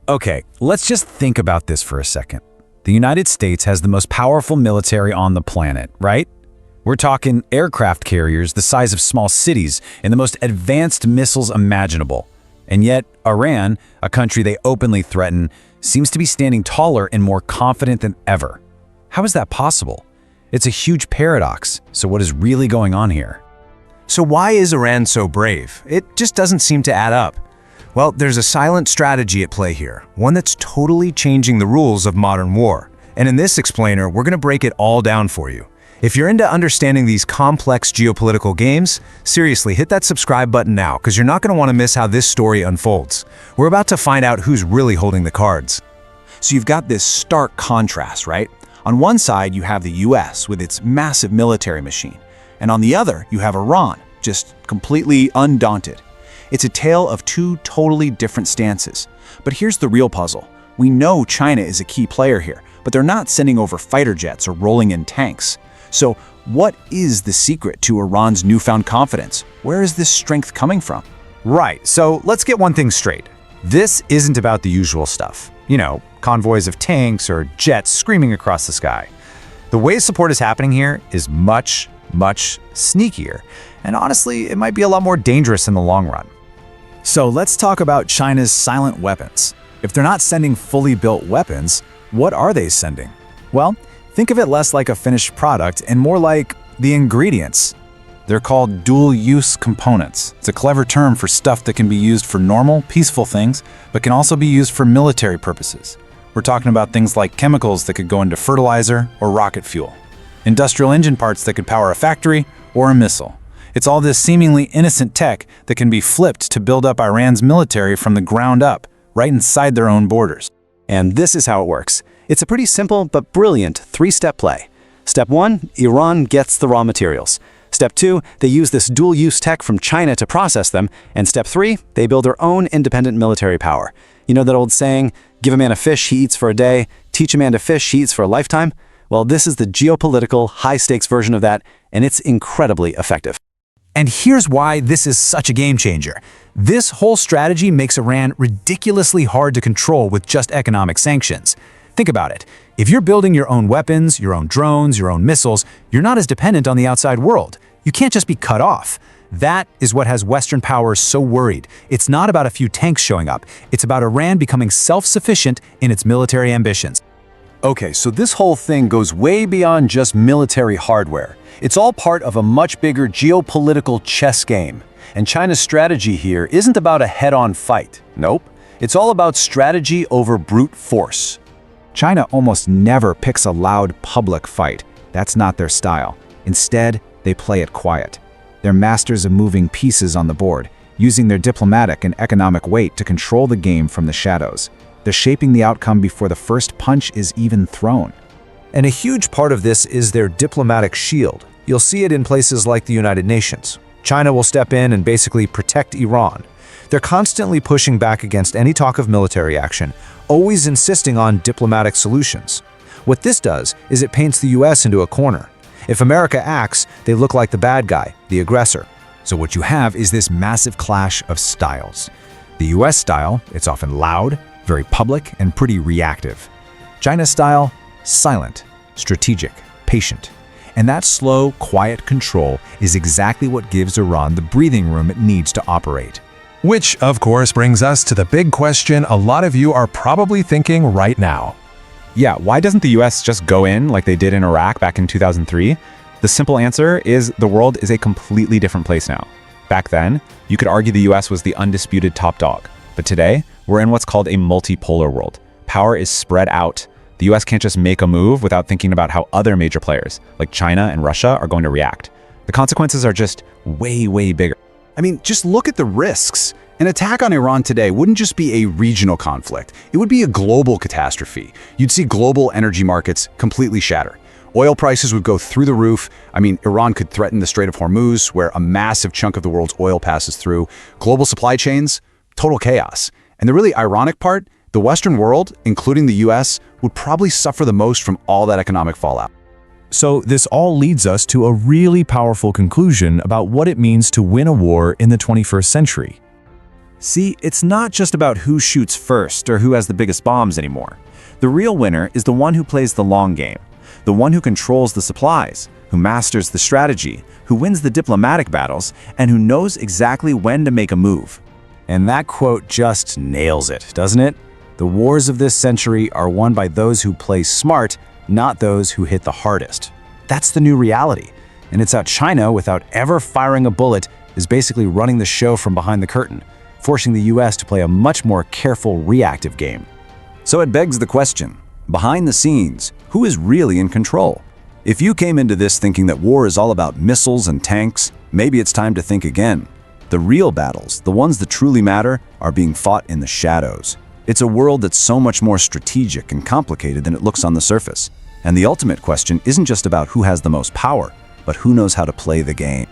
Okay, let's just think about this for a second. The United States has the most powerful military on the planet, right? We're talking aircraft carriers the size of small cities and the most advanced missiles imaginable. And yet, Iran, a country they openly threaten, seems to be standing taller and more confident than ever. How is that possible? It's a huge paradox. So what is really going on here? So why is Iran so brave? It just doesn't seem to add up. Well, there's a silent strategy at play here, one that's totally changing the rules of modern war. And in this explainer, we're going to break it all down for you. If you're into understanding these complex geopolitical games, seriously, hit that subscribe button now, because you're not going to want to miss how this story unfolds. We're about to find out who's really holding the cards. So you've got this stark contrast, right? On one side, you have the US with its massive military machine. And on the other, you have Iran, just completely undaunted. It's a tale of two totally different stances. But here's the real puzzle. We know China is a key player here, but they're not sending over fighter jets or rolling in tanks. So what is the secret to Iran's newfound confidence? Where is this strength coming from? Right, so let's get one thing straight. This isn't about the usual stuff. You know, convoys of tanks or jets screaming across the sky. The way support is happening here is much, much sneakier. And honestly, it might be a lot more dangerous in the long run. So let's talk about China's silent weapons. If they're not sending fully built weapons, what are they sending? Well, think of it less like a finished product and more like the ingredients. They're called dual-use components. It's a clever term for stuff that can be used for normal, peaceful things, but can also be used for military purposes. We're talking about things like chemicals that could go into fertilizer or rocket fuel, industrial engine parts that could power a factory or a missile. It's all this seemingly innocent tech that can be flipped to build up Iran's military from the ground up, right inside their own borders. And this is how it works. It's a pretty simple but brilliant three-step play. Step 1, Iran gets the raw materials. Step 2, they use this dual-use tech from China to process them. And Step 3, they build their own independent military power. You know that old saying, give a man a fish, he eats for a day, teach a man to fish, he eats for a lifetime? Well, this is the geopolitical, high-stakes version of that, and it's incredibly effective. And here's why this is such a game changer. This whole strategy makes Iran ridiculously hard to control with just economic sanctions. Think about it. If you're building your own weapons, your own drones, your own missiles, you're not as dependent on the outside world. You can't just be cut off. That is what has Western powers so worried. It's not about a few tanks showing up. It's about Iran becoming self-sufficient in its military ambitions. Okay, so this whole thing goes way beyond just military hardware. It's all part of a much bigger geopolitical chess game. And China's strategy here isn't about a head-on fight. Nope. It's all about strategy over brute force. China almost never picks a loud public fight. That's not their style. Instead, they play it quiet. They're masters of moving pieces on the board, using their diplomatic and economic weight to control the game from the shadows. They're shaping the outcome before the first punch is even thrown. And a huge part of this is their diplomatic shield. You'll see it in places like the United Nations. China will step in and basically protect Iran. They're constantly pushing back against any talk of military action, always insisting on diplomatic solutions. What this does is it paints the US into a corner. If America acts, they look like the bad guy, the aggressor. So what you have is this massive clash of styles. The US style, it's often loud, very public, and pretty reactive. China's style, silent, strategic, patient. And that slow, quiet control is exactly what gives Iran the breathing room it needs to operate. Which, of course, brings us to the big question a lot of you are probably thinking right now. Yeah, why doesn't the US just go in like they did in Iraq back in 2003? The simple answer is the world is a completely different place now. Back then, you could argue the US was the undisputed top dog. But today, we're in what's called a multipolar world. Power is spread out. The US can't just make a move without thinking about how other major players, like China and Russia, are going to react. The consequences are just way, way bigger. I mean, just look at the risks. An attack on Iran today wouldn't just be a regional conflict. It would be a global catastrophe. You'd see global energy markets completely shatter. Oil prices would go through the roof. I mean, Iran could threaten the Strait of Hormuz, where a massive chunk of the world's oil passes through. Global supply chains, total chaos. And the really ironic part, the Western world, including the US, would probably suffer the most from all that economic fallout. So this all leads us to a really powerful conclusion about what it means to win a war in the 21st century. See, it's not just about who shoots first or who has the biggest bombs anymore. The real winner is the one who plays the long game, the one who controls the supplies, who masters the strategy, who wins the diplomatic battles, and who knows exactly when to make a move. And that quote just nails it, doesn't it? The wars of this century are won by those who play smart, not those who hit the hardest. That's the new reality. And it's how China, without ever firing a bullet, is basically running the show from behind the curtain, forcing the US to play a much more careful, reactive game. So it begs the question, behind the scenes, who is really in control? If you came into this thinking that war is all about missiles and tanks, maybe it's time to think again. The real battles, the ones that truly matter, are being fought in the shadows. It's a world that's so much more strategic and complicated than it looks on the surface. And the ultimate question isn't just about who has the most power, but who knows how to play the game.